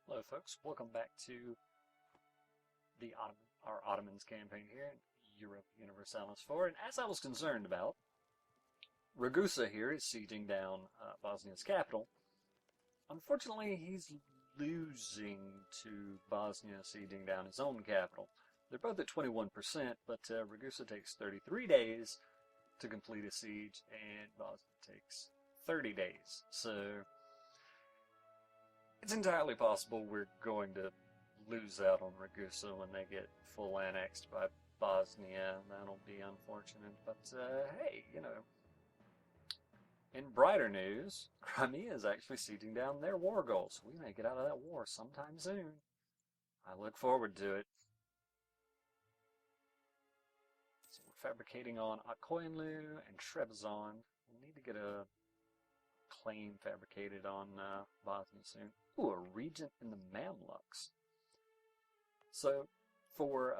Hello folks, welcome back to our Ottomans campaign here in Europa Universalis IV. And as I was concerned about, Ragusa here is sieging down Bosnia's capital. Unfortunately, he's losing to Bosnia sieging down his own capital. They're both at 21%, but Ragusa takes 33 days to complete a siege, and Bosnia takes 30 days. So it's entirely possible we're going to lose out on Ragusa when they get full annexed by Bosnia. That'll be unfortunate, but hey, you know. In brighter news, Crimea is actually sieging down their war goals. We may get out of that war sometime soon. I look forward to it. So we're fabricating on Akkoyunlu and Trebizond. We'll need to get a claim fabricated on Bosnia soon. Ooh, a regent in the Mamluks. So, for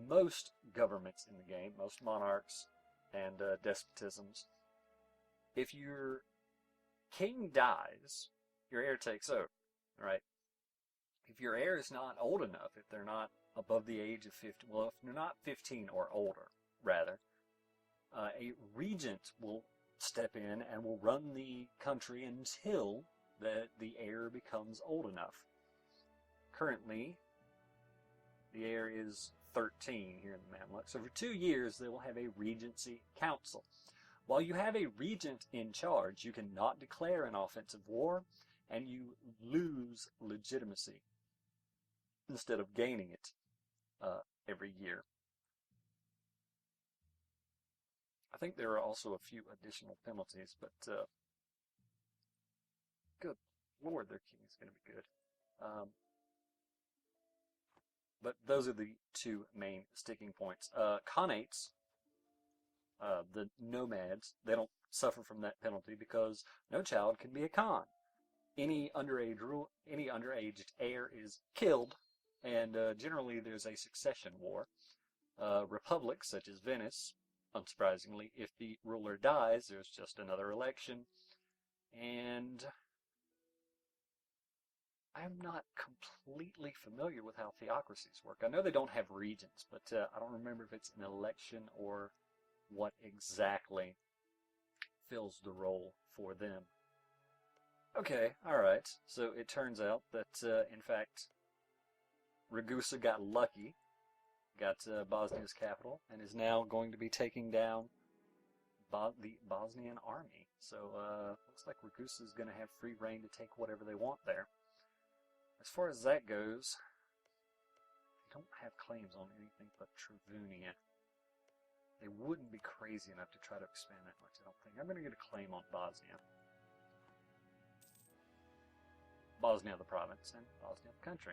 most governments in the game, most monarchs and despotisms, if your king dies, your heir takes over, right? If your heir is not old enough, if they're not above the age of 15, well, if they're not 15 or older, rather, a regent will step in and will run the country until the heir becomes old enough. Currently, the heir is 13 here in the Mamluks. So for 2 years, they will have a regency council. While you have a regent in charge, you cannot declare an offensive war, and you lose legitimacy instead of gaining it every year. I think there are also a few additional penalties, but good Lord, their king is going to be good. But those are the two main sticking points. Khanates, the nomads, they don't suffer from that penalty because no child can be a Khan. Any underage heir is killed, and generally there's a succession war. Republics such as Venice, unsurprisingly, if the ruler dies, there's just another election. And I'm not completely familiar with how theocracies work. I know they don't have regents, but I don't remember if it's an election or what exactly fills the role for them. Okay, alright. So it turns out that, in fact, Ragusa got lucky, got Bosnia's capital, and is now going to be taking down the Bosnian army. So looks like Ragusa is going to have free reign to take whatever they want there. As far as that goes, they don't have claims on anything but Travunia. They wouldn't be crazy enough to try to expand that much, I don't think. I'm going to get a claim on Bosnia. Bosnia the province and Bosnia the country.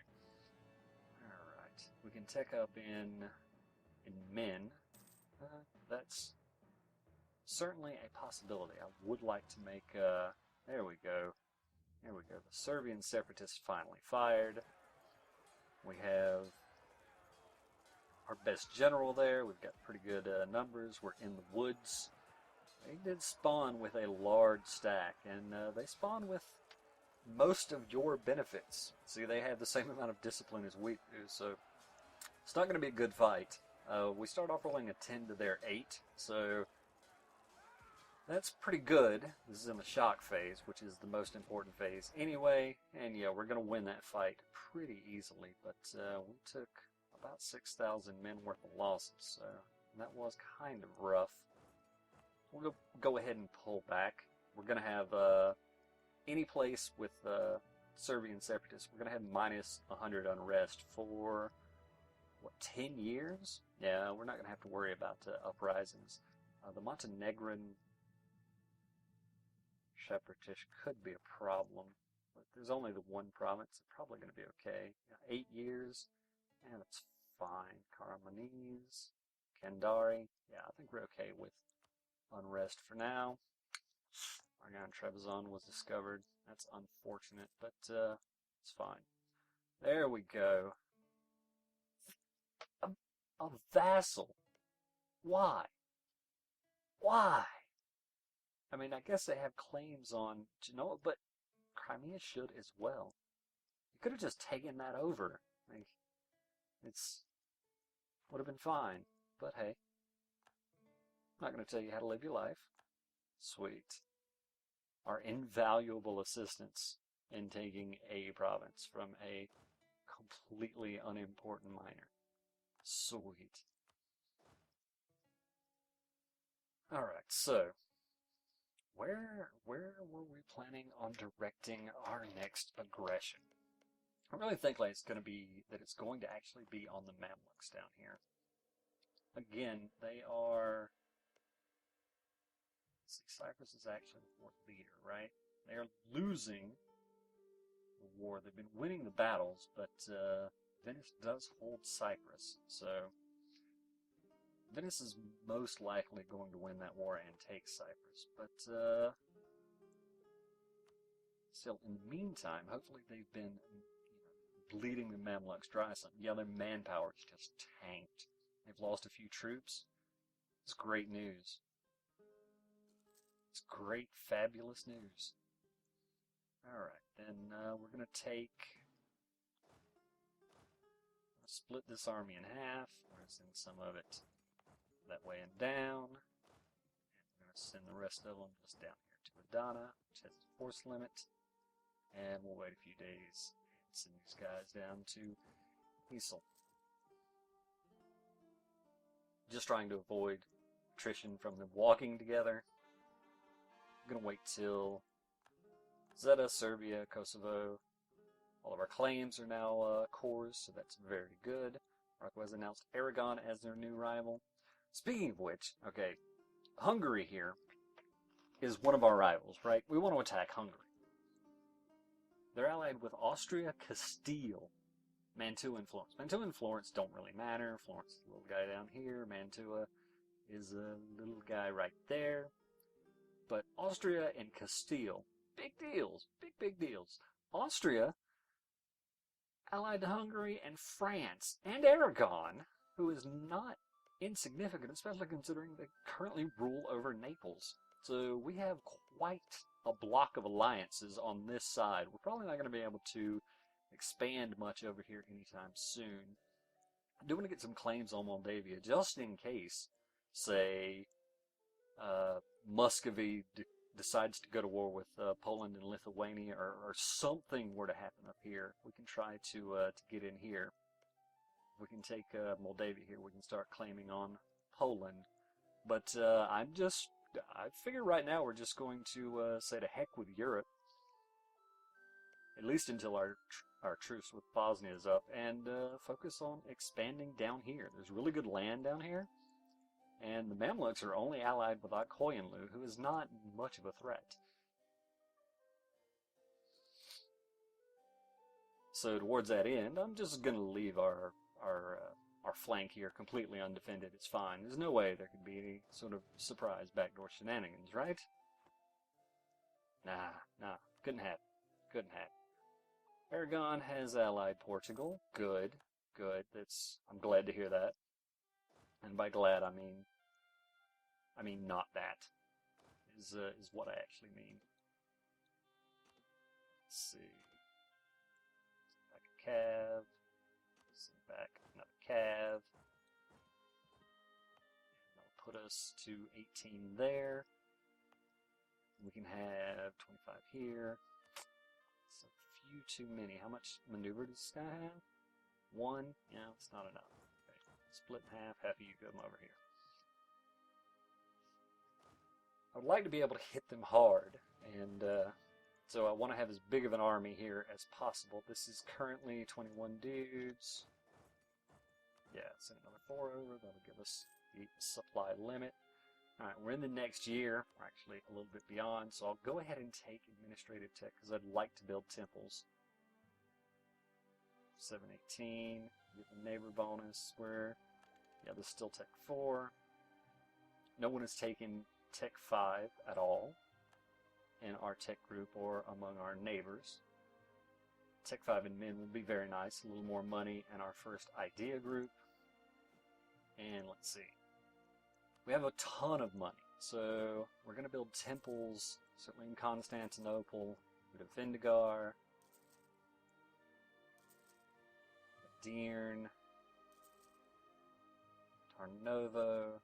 Alright, we can tech up in men. That's certainly a possibility. I would like to make, there we go. There we go. The Serbian separatists finally fired. We have our best general there. We've got pretty good numbers. We're in the woods. They did spawn with a large stack, and they spawn with most of your benefits. See, they have the same amount of discipline as we do, so it's not going to be a good fight. We start off rolling a 10 to their 8, so that's pretty good. This is in the shock phase, which is the most important phase anyway. And yeah, we're going to win that fight pretty easily. But we took about 6,000 men worth of losses, so that was kind of rough. We'll go ahead and pull back. We're going to have any place with Serbian separatists, we're going to have minus 100 unrest for, what, 10 years? Yeah, we're not going to have to worry about uprisings. The Montenegrin separatists could be a problem, but there's only the one province. It's probably going to be okay. 8 years, and that's fine. Karamanese, Kandari, yeah, I think we're okay with unrest for now. Our guy in Trebizond was discovered. That's unfortunate, but it's fine. There we go. A vassal. Why? Why? I mean, I guess they have claims on Genoa, but Crimea should as well. could have just taken that over. Like, it's would have been fine. But hey, I'm not going to tell you how to live your life. Sweet. Our invaluable assistance in taking a province from a completely unimportant minor. Sweet. Alright, so where were we planning on directing our next aggression? I really think like it's going to actually be on the Mamluks down here. Again, they are. Let's see, Cyprus is actually the fourth leader, right? They are losing the war. They've been winning the battles, but Venice does hold Cyprus, so Venice is most likely going to win that war and take Cyprus. But still, in the meantime, hopefully they've been bleeding the Mamluks dry. Yeah, their manpower is just tanked. They've lost a few troops. It's great news. It's great, fabulous news. Alright, then we're going to split this army in half. We're going to send some of it that way and down. And we're going to send the rest of them just down here to Adana, which has a force limit. And we'll wait a few days and send these guys down to Heysel. Just trying to avoid attrition from them walking together. I'm going to wait till Zeta, Serbia, Kosovo. All of our claims are now cores, so that's very good. Morocco has announced Aragon as their new rival. Speaking of which, okay, Hungary here is one of our rivals, right? We want to attack Hungary. They're allied with Austria, Castile, Mantua, and Florence. Mantua and Florence don't really matter. Florence is a little guy down here. Mantua is a little guy right there. But Austria and Castile, big deals, big deals. Austria allied to Hungary and France and Aragon, who is not insignificant, especially considering they currently rule over Naples. So we have quite a block of alliances on this side. We're probably not going to be able to expand much over here anytime soon. I do want to get some claims on Moldavia, just in case, say, Muscovy decides to go to war with Poland and Lithuania, or something were to happen up here. We can try to get in here. We can take Moldavia here. We can start claiming on Poland. But I figure right now we're just going to say to heck with Europe, at least until our truce with Bosnia is up, and focus on expanding down here. There's really good land down here, and the Mamluks are only allied with Koyunlu, who is not much of a threat. So towards that end, I'm just going to leave our flank here completely undefended. It's fine. There's no way there could be any sort of surprise backdoor shenanigans, right? Nah, couldn't happen. Couldn't happen. Aragon has allied Portugal. Good. I'm glad to hear that. And by glad, I mean not that. Is what I actually mean. Let's see. Back a cav. Send back another cav. And that'll put us to 18 there. We can have 25 here. It's a few too many. How much maneuver does this guy have? 1? Yeah, it's not enough. Okay. Split in half. Half of you come over here. I would like to be able to hit them hard, and so I want to have as big of an army here as possible. This is currently 21 dudes. Yeah, send another 4 over. That'll give us the supply limit. Alright, we're in the next year. We're actually a little bit beyond, so I'll go ahead and take administrative tech, because I'd like to build temples. 718, get the neighbor bonus. Yeah, there's still tech 4. No one has taken tech 5 at all in our tech group or among our neighbors. Tech 5 in men would be very nice. A little more money in our first idea group. And let's see. We have a ton of money. So we're going to build temples, certainly in Constantinople, Vindigar. Deern, Tarnovo.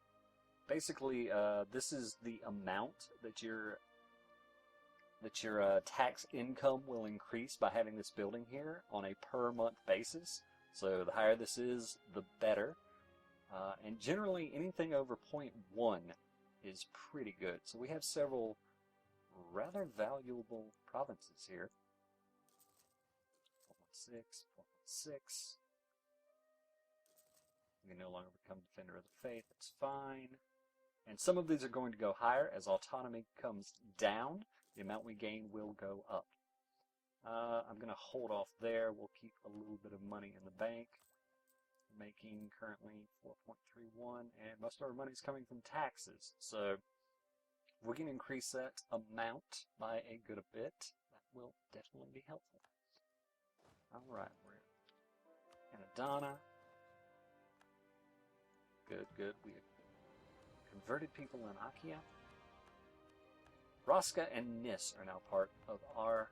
Basically, this is the amount that your tax income will increase by having this building here on a per month basis. So the higher this is, the better. And generally, anything over 0.1 is pretty good. So we have several rather valuable provinces here. 4.6, 4.6. We can no longer become Defender of the Faith. That's fine. And some of these are going to go higher. As autonomy comes down, the amount we gain will go up. I'm going to hold off there. We'll keep a little bit of money in the bank. Making currently 4.31, and most of our money is coming from taxes. So if we can increase that amount by a good bit, that will definitely be helpful. Alright, we're in Adana. Good, good. We converted people in Achaia. Raska and Nis are now part of our...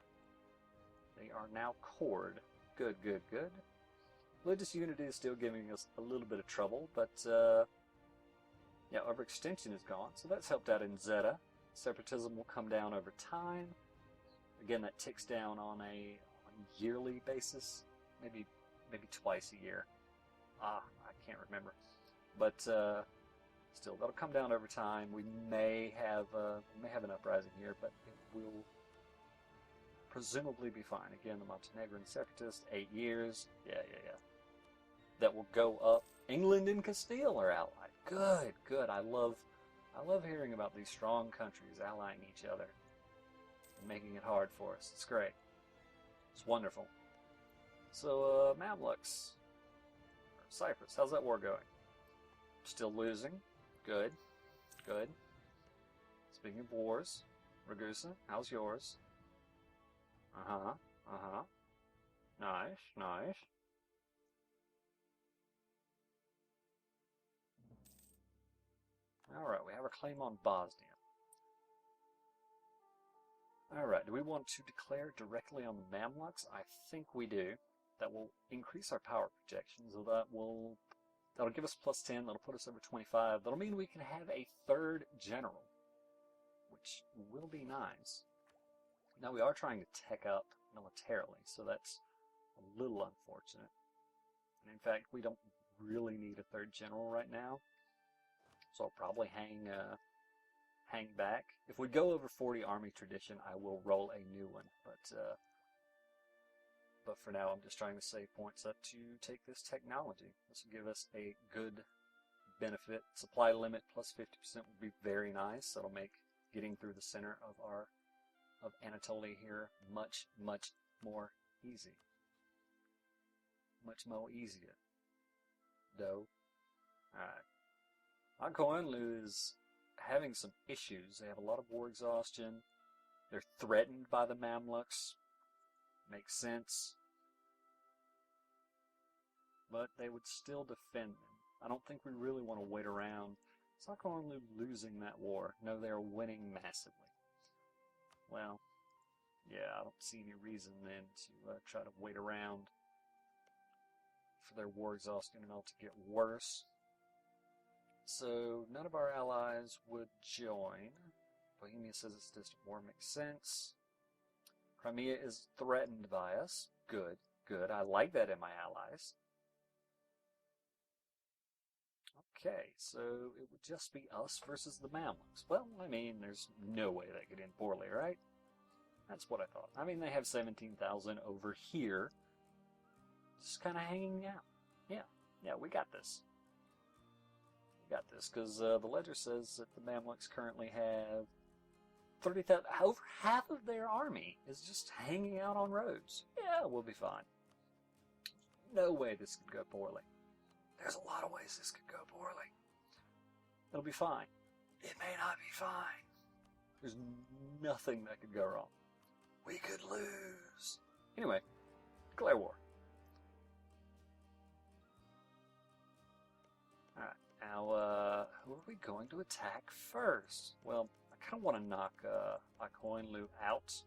They are now cored. Good, good, good. Religious unity is still giving us a little bit of trouble, but yeah, overextension is gone, so that's helped out in Zeta. Separatism will come down over time. Again, that ticks down on a yearly basis, maybe twice a year. I can't remember, but still, that'll come down over time. We may have an uprising here, but it will presumably be fine. Again, the Montenegrin separatists, 8 years. Yeah. That will go up. England and Castile are allied. Good, good. I love hearing about these strong countries allying each other and making it hard for us. It's great. It's wonderful. So, Mamluks. Cyprus, how's that war going? Still losing. Good, good. Speaking of wars, Ragusa, how's yours? Nice, nice. Alright, we have a claim on Bosnia. Alright, do we want to declare directly on the Mamluks? I think we do. That will increase our power projections, so that'll give us +10, that'll put us over 25. That'll mean we can have a third general, which will be nice. Now we are trying to tech up militarily, so that's a little unfortunate. And in fact, we don't really need a third general right now. So I'll probably hang back. If we go over 40 army tradition, I will roll a new one. But for now, I'm just trying to save points up to take this technology. This will give us a good benefit. Supply limit plus 50% would be very nice. That'll make getting through the center of Anatolia here much more easy. Much more easier. Though. Alright. Akoinlu is having some issues. They have a lot of war exhaustion. They're threatened by the Mamluks. Makes sense. But they would still defend them. I don't think we really want to wait around. Is Akoinlu losing that war? No, they're winning massively. Well, yeah, I don't see any reason then to try to wait around for their war exhaustion and all to get worse. So, none of our allies would join. Bohemia says it's distant war, makes sense. Crimea is threatened by us. Good, good. I like that in my allies. Okay, so it would just be us versus the Mamluks. Well, I mean, there's no way that could end poorly, right? That's what I thought. I mean, they have 17,000 over here. Just kind of hanging out. Yeah, we got this. We got this, because the ledger says that the Mamluks currently have 30,000. Over half of their army is just hanging out on roads. Yeah, we'll be fine. No way this could go poorly. There's a lot of ways this could go poorly. It'll be fine. It may not be fine. There's nothing that could go wrong. We could lose. Anyway, declare war. Alright, now, who are we going to attack first? Well, I kind of want to knock Akoinlu out.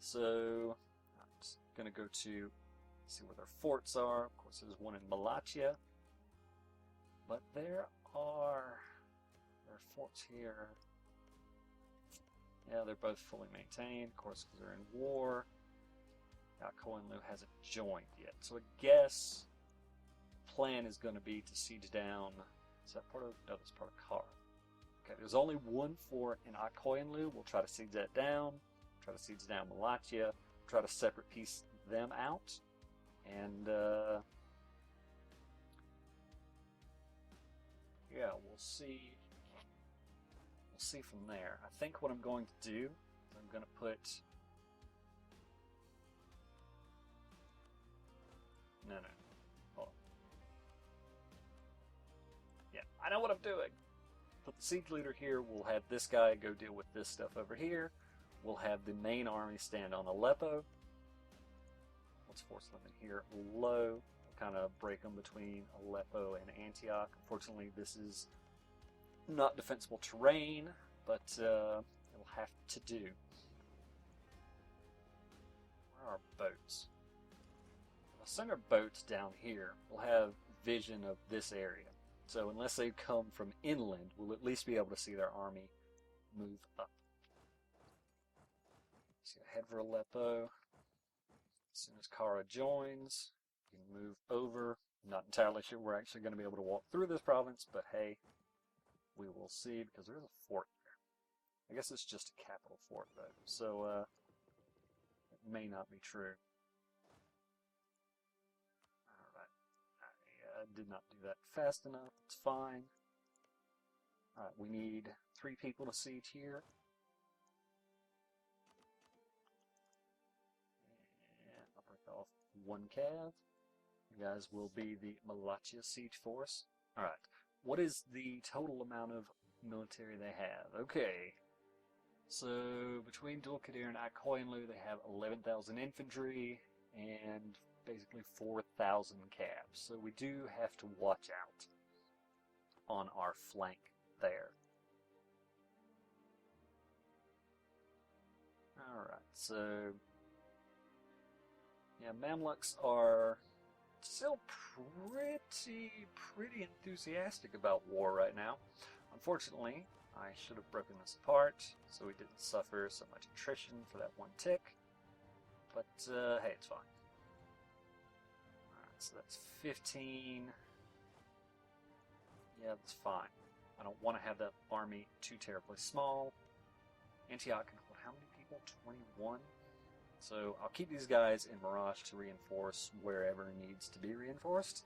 So, I'm just going to go to See where their forts are. Of course, there's one in Malatia. But there are forts here. Yeah, they're both fully maintained, of course, because they're in war. Kohenlu hasn't joined yet. So I guess the plan is going to be to siege down. Is that part of? No, that's part of Kara. Okay, there's only one fort in Kohenlu. We'll try to siege that down. Try to siege down Malatia. Try to separate piece them out. And, yeah, we'll see. We'll see from there. I think what I'm going to do is I'm going to put... No. Hold on. Yeah, I know what I'm doing. Put the siege leader here. We'll have this guy go deal with this stuff over here. We'll have the main army stand on Aleppo. Let's force them in here low. We'll kind of break them between Aleppo and Antioch. Unfortunately, this is not defensible terrain, but it'll have to do. Where are our boats? I'll send our boats down here. We'll have vision of this area. So unless they come from inland, we'll at least be able to see their army move up. So head for Aleppo. As soon as Kara joins, you can move over. I'm not entirely sure we're actually going to be able to walk through this province, but hey, we will see, because there's a fort there. I guess it's just a capital fort, though, so it may not be true. Alright, I did not do that fast enough. It's fine. Alright, we need 3 people to siege here. Off 1 cav. You guys will be the Malatia siege force. Alright, what is the total amount of military they have? Okay, so between Dulkadir and Kohenlu they have 11,000 infantry and basically 4,000 cabs. So we do have to watch out on our flank there. Alright, so yeah, Mamluks are still pretty enthusiastic about war right now. Unfortunately, I should have broken this apart so we didn't suffer so much attrition for that 1 tick. But, hey, it's fine. Alright, so that's 15. Yeah, that's fine. I don't want to have that army too terribly small. Antioch can hold how many people? 21? So I'll keep these guys in Mirage to reinforce wherever it needs to be reinforced.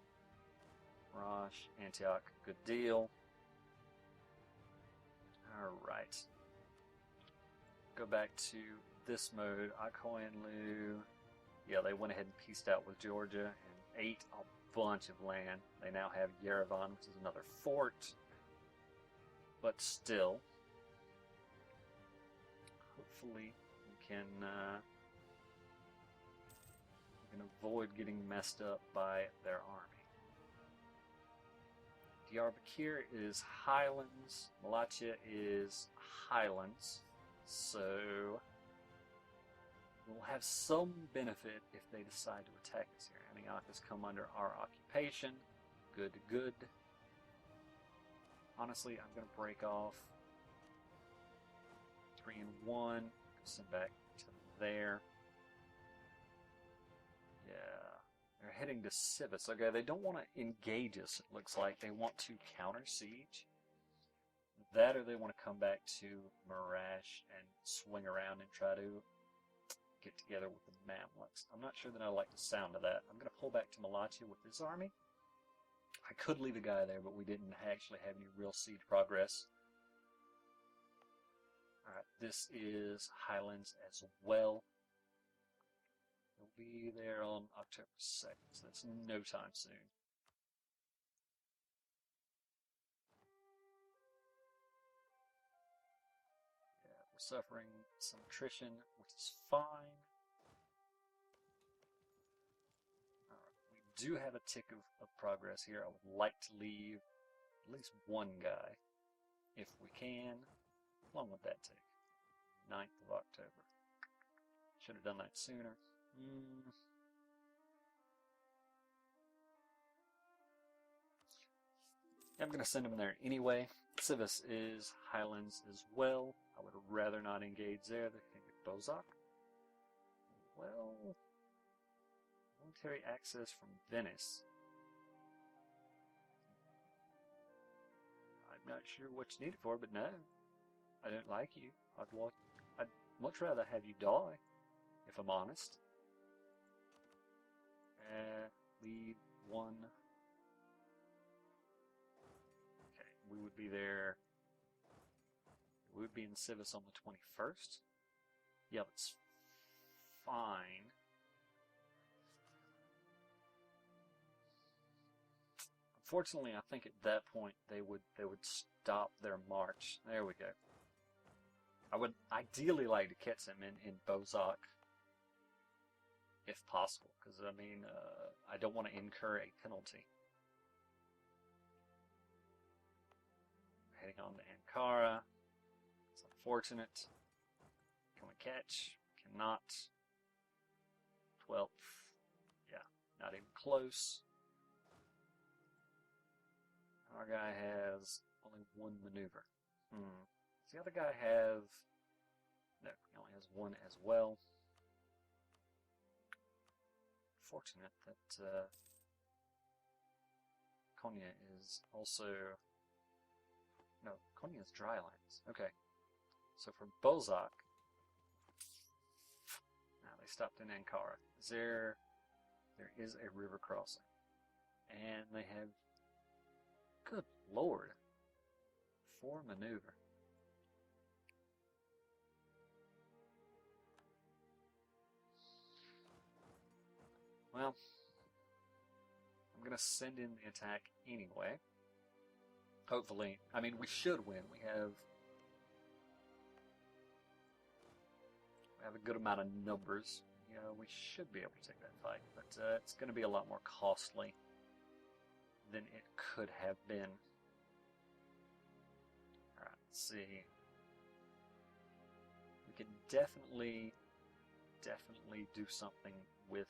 Mirage, Antioch, good deal. Alright. Go back to this mode. Kohenlu. Yeah, they went ahead and pieced out with Georgia and ate a bunch of land. They now have Yerevan, which is another fort. But still, hopefully we can avoid getting messed up by their army. Diyarbakir is highlands, Malatia is highlands, so we'll have some benefit if they decide to attack us here. Antioch has come under our occupation. Good. Honestly, I'm going to break off 3 and 1, send back to there. They're heading to Civis. Okay, they don't want to engage us, it looks like. They want to counter siege. That or they want to come back to Marash and swing around and try to get together with the Mamluks. I'm not sure that I like the sound of that. I'm going to pull back to Malatia with this army. I could leave a guy there, but we didn't actually have any real siege progress. Alright, this is Highlands as well. We'll be there on October 2nd, so that's no time soon. Yeah, we're suffering some attrition, which is fine. Alright, we do have a tick of progress here. I would like to leave at least 1 guy, if we can. How long would that take? 9th of October. Should have done that sooner. I'm going to send him there anyway. Civis is Highlands as well. I would rather not engage there. They can get Bozak. Well, military access from Venice. I'm not sure what you need it for, but no. I don't like you. I'd much rather have you die, if I'm honest. Lead one. Okay, we would be there. We would be in Civis on the 21st. Yeah, that's fine. Unfortunately, I think at that point they would stop their march. There we go. I would ideally like to catch them in Bozak, if possible, because I mean, I don't want to incur a penalty. Heading on to Ankara. It's unfortunate. Can we catch? Cannot. 12th. Yeah, not even close. Our guy has only one maneuver. Does the other guy have... No, he only has one as well. Fortunate that Konya is also... No, Konya is drylands. Okay. So for Bozak... Now they stopped in Ankara. There is a river crossing. And they have... Good Lord. 4 maneuver. Well, I'm going to send in the attack anyway. Hopefully, I mean, we should win. We have a good amount of numbers. You know, we should be able to take that fight, but it's going to be a lot more costly than it could have been. Alright, let's see. We can definitely do something with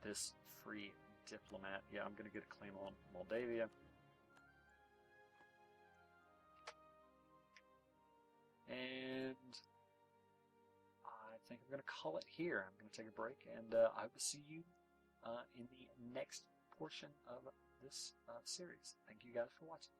this free diplomat. Yeah, I'm going to get a claim on Moldavia. And I think I'm going to call it here. I'm going to take a break, and I will see you in the next portion of this series. Thank you guys for watching.